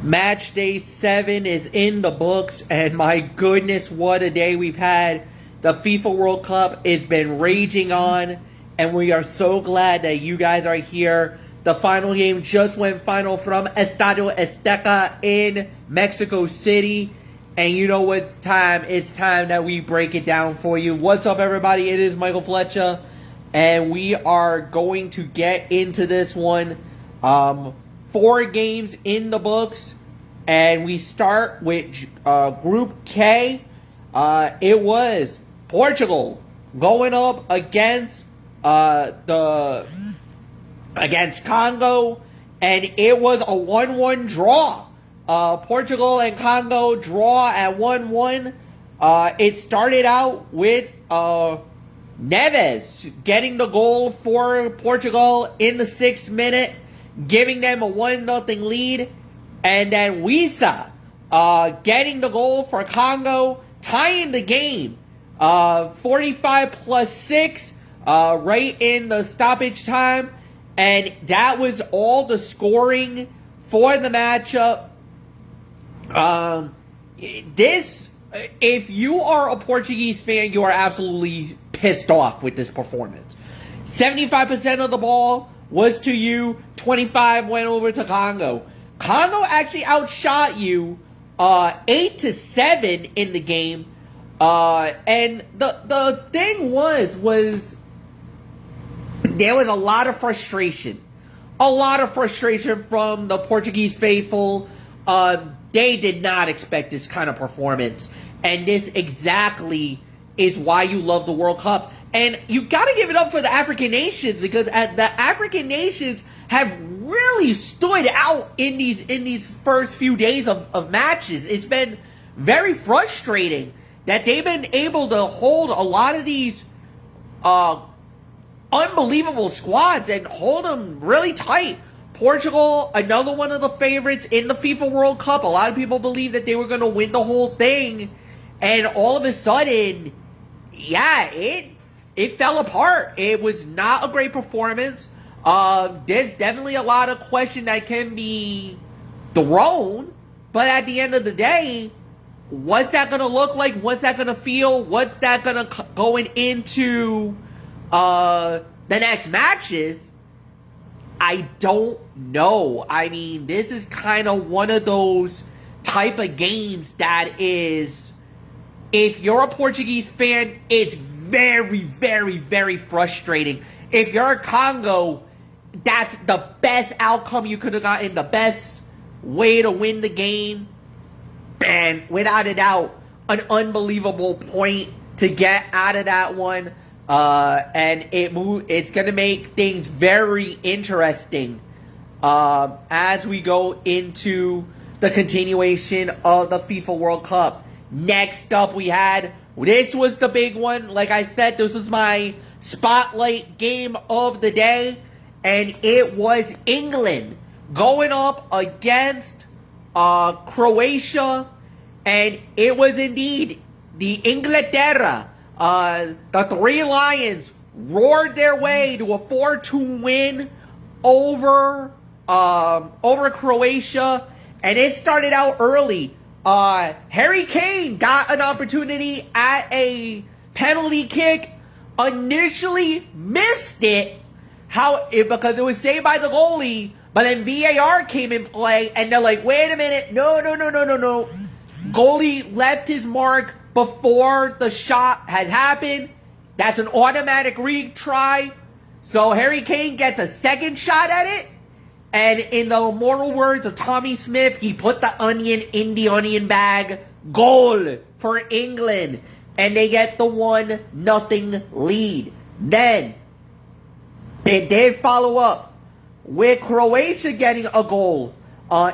Match day 7 is in the books, and my goodness, what a day we've had. The FIFA World Cup has been raging on, and we are so glad that you guys are here. The final game just went final from Estadio Azteca in Mexico City. And you know what's time? It's time that we break it down for you. What's up, everybody? It is Michael Fletcher, and we are going to get into this one. 4 games in the books, and we start with Group K. It was Portugal going up against against Congo, and it was a 1-1 draw. Portugal and Congo draw at 1-1. It started out with Neves getting the goal for Portugal in the 6th minute, giving them a 1-0 lead. And then Wisa getting the goal for Congo, tying the game. 45 plus 6 right in the stoppage time. And that was all the scoring for the matchup. If you are a Portuguese fan, you are absolutely pissed off with this performance. 75% of the ball was to you, 25 went over to Congo. Congo actually outshot you 8-7 in the game. And the thing was there was a lot of frustration. A lot of frustration from the Portuguese faithful. They did not expect this kind of performance. And this exactly is why you love the World Cup. And you got to give it up for the African nations, because the African nations have really stood out in these first few days of matches. It's been very frustrating that they've been able to hold a lot of these unbelievable squads and hold them really tight. Portugal, another one of the favorites in the FIFA World Cup. A lot of people believe that they were going to win the whole thing. And all of a sudden, yeah, it fell apart. It was not a great performance. There's definitely a lot of question that can be thrown. But at the end of the day, what's that going to look like? What's that going to feel? What's that going to going into the next matches? I don't know. I mean, this is kind of one of those type of games that is, if you're a Portuguese fan, it's very, very, very frustrating. If you're a Congo, that's the best outcome you could have gotten, the best way to win the game. And without a doubt, an unbelievable point to get out of that one. And it's going to make things very interesting as we go into the continuation of the FIFA World Cup. Next up, this was the big one. Like I said, this was my spotlight game of the day. And it was England going up against Croatia. And it was indeed the Inglaterra. The Three Lions roared their way to a 4-2 win over Croatia, and it started out early. Harry Kane got an opportunity at a penalty kick, initially missed it, because it was saved by the goalie, but then VAR came in play, and they're like, wait a minute, no. Goalie left his mark before the shot had happened. That's an automatic retry. So Harry Kane gets a second shot at it. And in the immortal words of Tommy Smith, he put the onion in the onion bag. Goal for England. And they get the 1-0 lead. Then, they did follow up with Croatia getting a goal.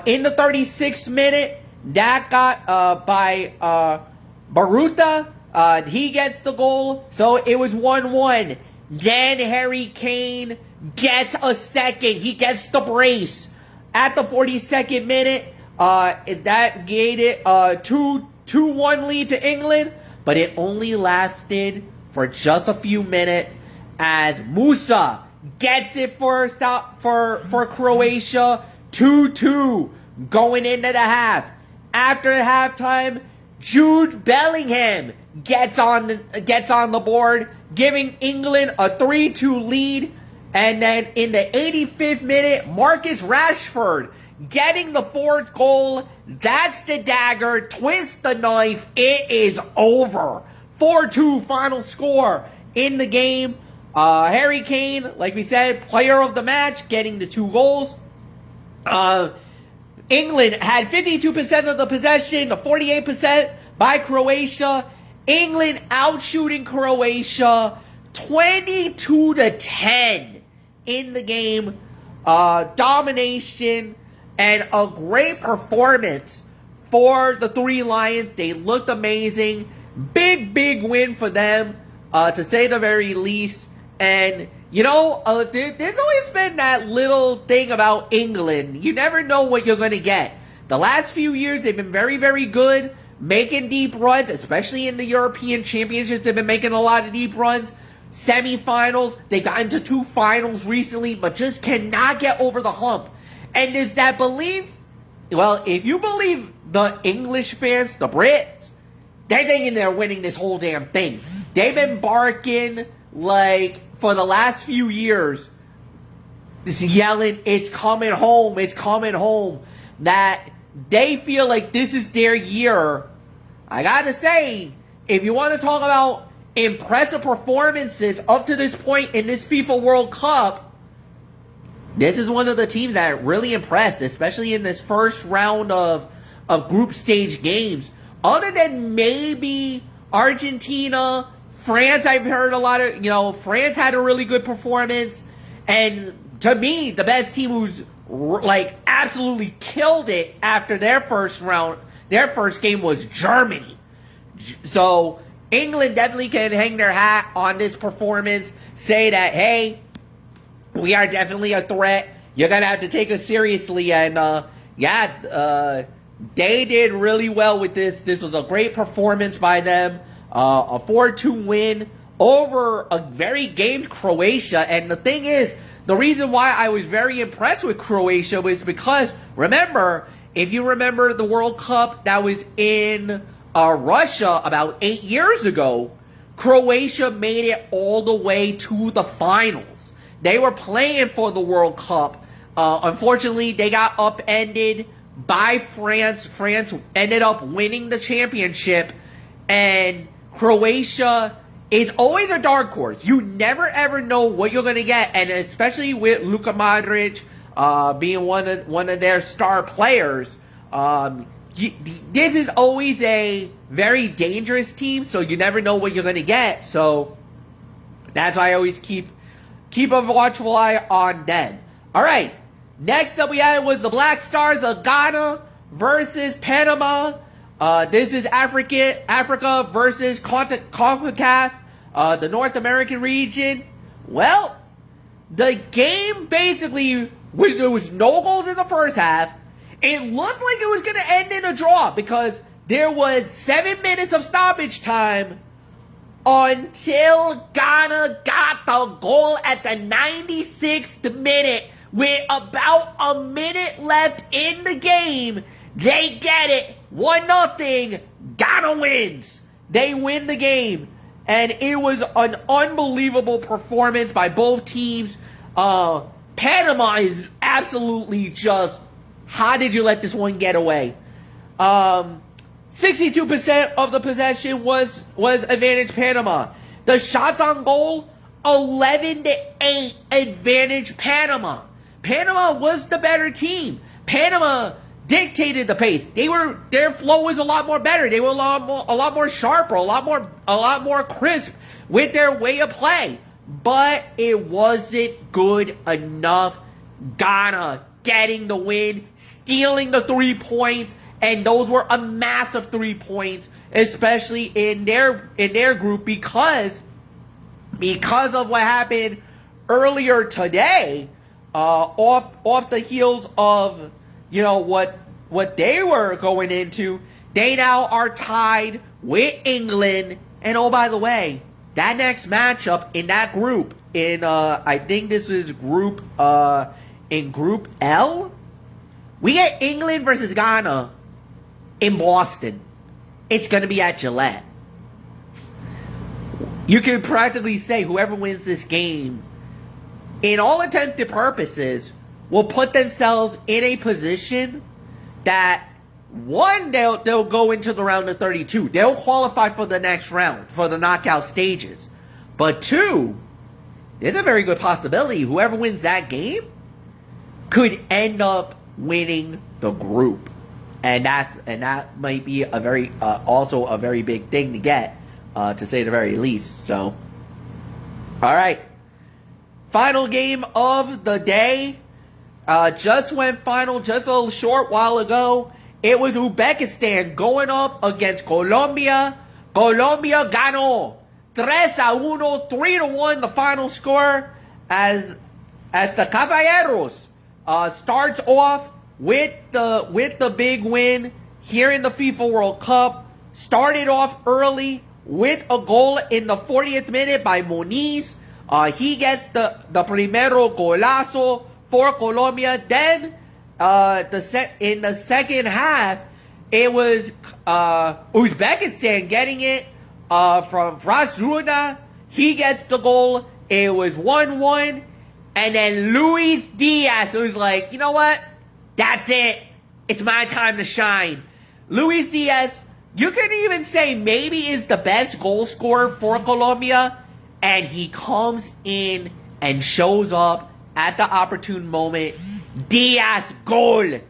In the 36th minute, that got by Baruta, he gets the goal, so it was 1-1. Then Harry Kane gets a second. He gets the brace at the 42nd minute. That gave it a 2-1 lead to England, but it only lasted for just a few minutes as Musa gets it for Croatia. 2-2. going into the half. After halftime, Jude Bellingham gets on the board, giving England a 3-2 lead. And then in the 85th minute, Marcus Rashford getting the fourth goal. That's the dagger. Twist the knife. It is over. 4-2 final score in the game. Harry Kane, like we said, player of the match, getting the 2 goals. England had 52% of the possession, to 48% by Croatia. England outshooting Croatia 22-10 in the game. Domination and a great performance for the Three Lions. They looked amazing. Big win for them, to say the very least. And, you know, there's always been that little thing about England. You never know what you're going to get. The last few years, they've been very good, making deep runs, especially in the European Championships. They've been making a lot of deep runs. Semifinals, they got into 2 finals recently, but just cannot get over the hump. And there's that belief, well, if you believe the English fans, the Brits, they're thinking they're winning this whole damn thing. They've been barking, like, for the last few years, just yelling, it's coming home, that they feel like this is their year. I gotta say, if you want to talk about impressive performances up to this point in this FIFA World Cup, this is one of the teams that really impressed, especially in this first round of group stage games. Other than maybe Argentina, France, I've heard a lot of, France had a really good performance. And to me, the best team who's, like, absolutely killed it after their first game was Germany. So England definitely can hang their hat on this performance, say that, hey, we are definitely a threat. You're going to have to take us seriously. And, they did really well with this. This was a great performance by them. A 4-2 win over a very gamed Croatia. And the thing is, the reason why I was very impressed with Croatia was because, remember, if you remember the World Cup that was in Russia about 8 years ago, Croatia made it all the way to the finals. They were playing for the World Cup. Unfortunately, they got upended by France. France ended up winning the championship. And Croatia is always a dark horse. You never ever know what you're going to get. And especially with Luka Modric being one of their star players, this is always a very dangerous team, so you never know what you're going to get. So that's why I always keep a watchful eye on them. All right, next up we had was the Black Stars of Ghana versus Panama. This is Africa versus CONCACAF, the North American region. Well, the game basically, there was no goals in the first half. It looked like it was going to end in a draw because there was 7 minutes of stoppage time until Ghana got the goal at the 96th minute. With about a minute left in the game, they get it. 1-0. Ghana wins. They win the game. And it was an unbelievable performance by both teams. Panama is absolutely just, how did you let this one get away? 62% of the possession was advantage Panama. The shots on goal, 11-8 advantage Panama. Panama was the better team. Panama dictated the pace. Their flow was a lot more better. They were a lot more sharper, a lot more crisp with their way of play. But it wasn't good enough. Ghana getting the win, stealing the 3 points, and those were a massive 3 points, especially in their group because of what happened earlier today, off the heels of what they were going into. They now are tied with England, and oh, by the way, that next matchup in that group, I think this is Group L, We get England versus Ghana in Boston. It's going to be at Gillette. You can practically say whoever wins this game, in all intents and purposes, will put themselves in a position that, one, they'll go into the round of 32. They'll qualify for the next round, for the knockout stages. But two, there's a very good possibility whoever wins that game could end up winning the group. And that might be a very also a very big thing to get, to say the very least. So, all right, final game of the day just went final just a short while ago. It was Uzbekistan going up against Colombia. Colombia ganó 3-1, 3-1 the final score, as the Caballeros starts off with the big win here in the FIFA World Cup. Started off early with a goal in the 40th minute by Moniz. He gets the primero golazo for Colombia. Then in the second half, it was Uzbekistan getting it from Vrasruna. He gets the goal. It was 1-1. And then Luis Diaz was like, you know what? That's it. It's my time to shine. Luis Diaz, you could even say maybe is the best goal scorer for Colombia. And he comes in and shows up at the opportune moment. Diaz goal.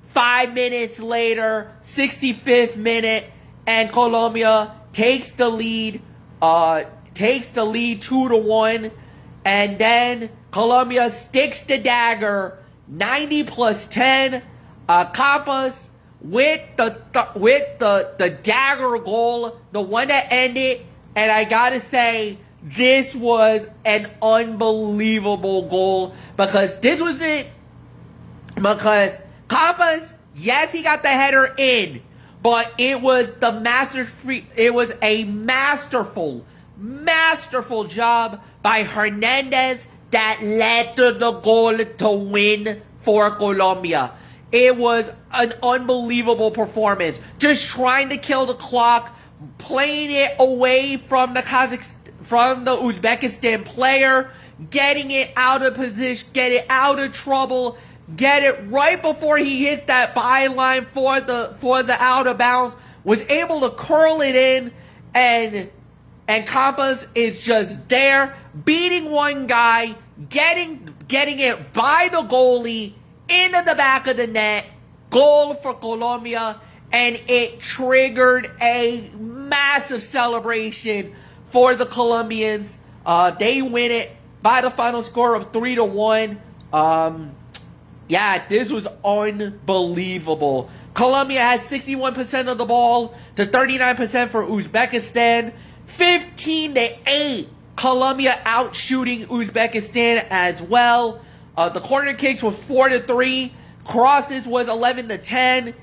5 minutes later, 65th minute, and Colombia takes the lead 2-1. And then Colombia sticks the dagger 90 plus 10. Campas with the dagger goal, the one that ended. And I gotta say, this was an unbelievable goal, because this was it. Because Campas, yes, he got the header in, but it was a masterful job by Hernandez that led to the goal to win for Colombia. It was an unbelievable performance. Just trying to kill the clock, playing it away from the Uzbekistan player, getting it out of position, get it out of trouble, get it right before he hits that byline for the out of bounds, was able to curl it in, and Campas is just there, beating one guy, getting it by the goalie into the back of the net, goal for Colombia, and it triggered a massive celebration for the Colombians. They win it by the final score of 3-1. Yeah, this was unbelievable. Colombia had 61% of the ball to 39% for Uzbekistan. 15-8. Colombia out shooting Uzbekistan as well. The corner kicks was 4-3. Crosses was 11-10.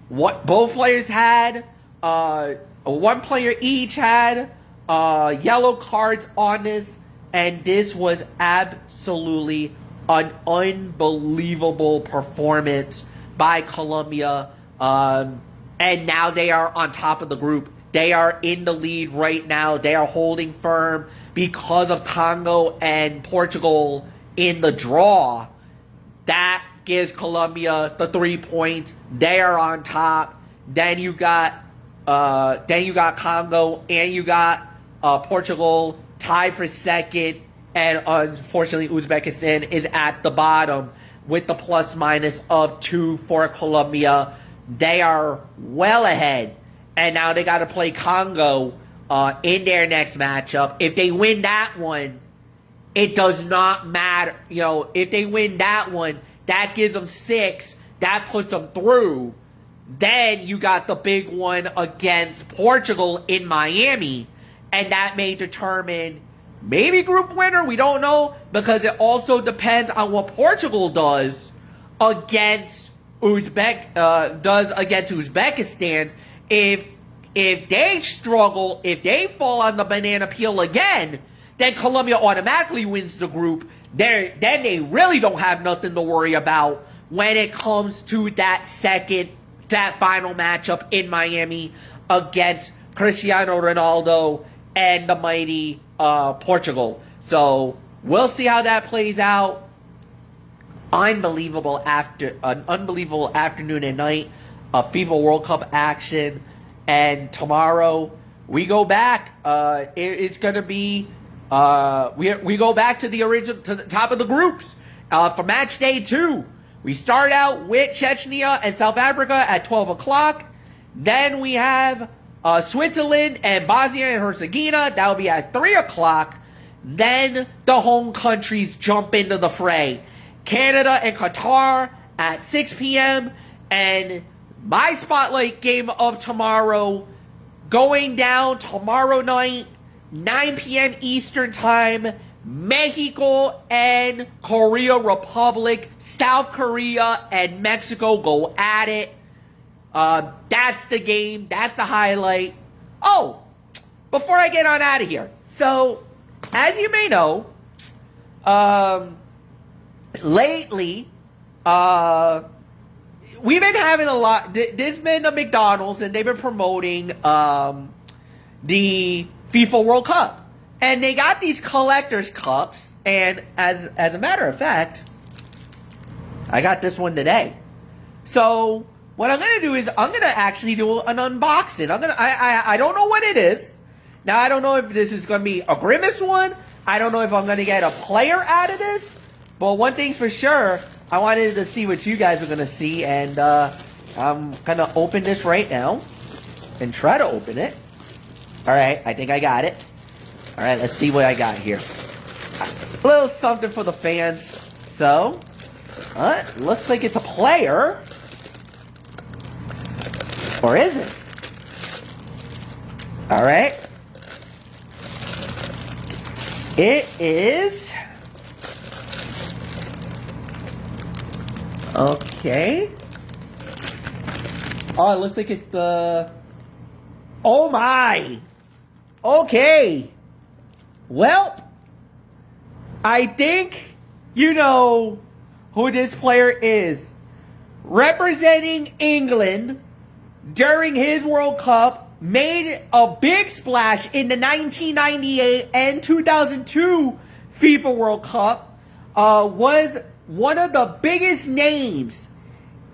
What both players had, one player each had yellow cards on this, and this was absolutely an unbelievable performance by Colombia. And now they are on top of the group. They are in the lead right now. They are holding firm because of Congo and Portugal in the draw. That gives Colombia the 3 points. They are on top. Then you got Congo and you got Portugal tied for second. And unfortunately, Uzbekistan is at the bottom with the plus minus of 2 for Colombia. They are well ahead. And now they got to play Congo in their next matchup. If they win that one, it does not matter. You know, if they win that one, that gives them 6. That puts them through. Then you got the big one against Portugal in Miami. And that may determine maybe group winner. We don't know, because it also depends on what Portugal does against Uzbekistan. If they struggle, if they fall on the banana peel again, then Colombia automatically wins the group. Then they really don't have nothing to worry about. when it comes to that final matchup in Miami against Cristiano Ronaldo and the mighty Portugal. So we'll see how that plays out. An unbelievable afternoon and night of FIFA World Cup action. And tomorrow we go back. It's going to be we go back to the top of the groups for match day 2. We start out with Chechnya and South Africa at 12 o'clock. Then we have Switzerland and Bosnia and Herzegovina. That will be at 3 o'clock. Then the home countries jump into the fray. Canada and Qatar at 6 p.m. And my spotlight game of tomorrow, going down tomorrow night, 9 p.m. Eastern Time, Mexico and Korea Republic. South Korea and Mexico go at it. That's the game. That's the highlight. Oh, before I get on out of here. So, as you may know, lately, we've been having a lot. There's been a McDonald's, and they've been promoting the FIFA World Cup, and they got these collector's cups. And as a matter of fact, I got this one today. So what I'm gonna do is I'm gonna actually do an unboxing. I don't know what it is. Now I don't know if this is gonna be a Grimace one. I don't know if I'm gonna get a player out of this. But one thing's for sure, I wanted to see what you guys are going to see, and I'm going to open this right now and try to open it. Alright, I think I got it. Alright, let's see what I got here. A little something for the fans. So, looks like it's a player. Or is it? Alright. It is... Okay. Oh, it looks like it's the... Oh my! Okay. Well, I think you know who this player is. Representing England during his World Cup, made a big splash in the 1998 and 2002 FIFA World Cup, was one of the biggest names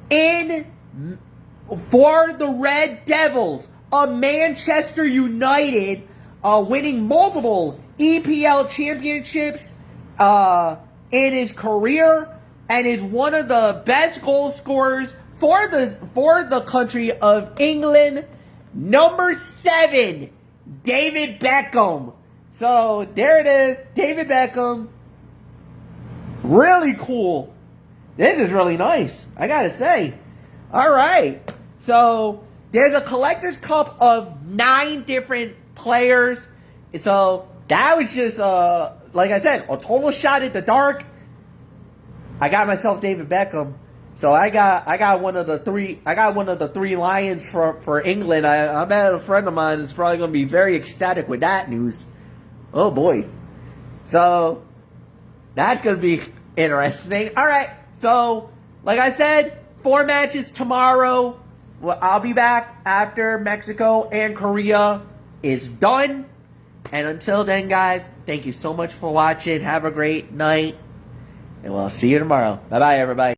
for the Red Devils of Manchester United, winning multiple EPL championships in his career, and is one of the best goal scorers for the country of England. Number 7, David Beckham. So there it is, David Beckham. Really cool. This is really nice, I gotta say. Alright. So, there's a collector's cup of 9 different players. So, that was just, like I said, a total shot at the dark. I got myself David Beckham. So, I got one of the three lions for England. I bet a friend of mine is probably going to be very ecstatic with that news. Oh boy. So, that's going to be interesting. Alright, so, like I said, 4 matches tomorrow. Well, I'll be back after Mexico and Korea is done. And until then, guys, thank you so much for watching. Have a great night. And we'll see you tomorrow. Bye-bye, everybody.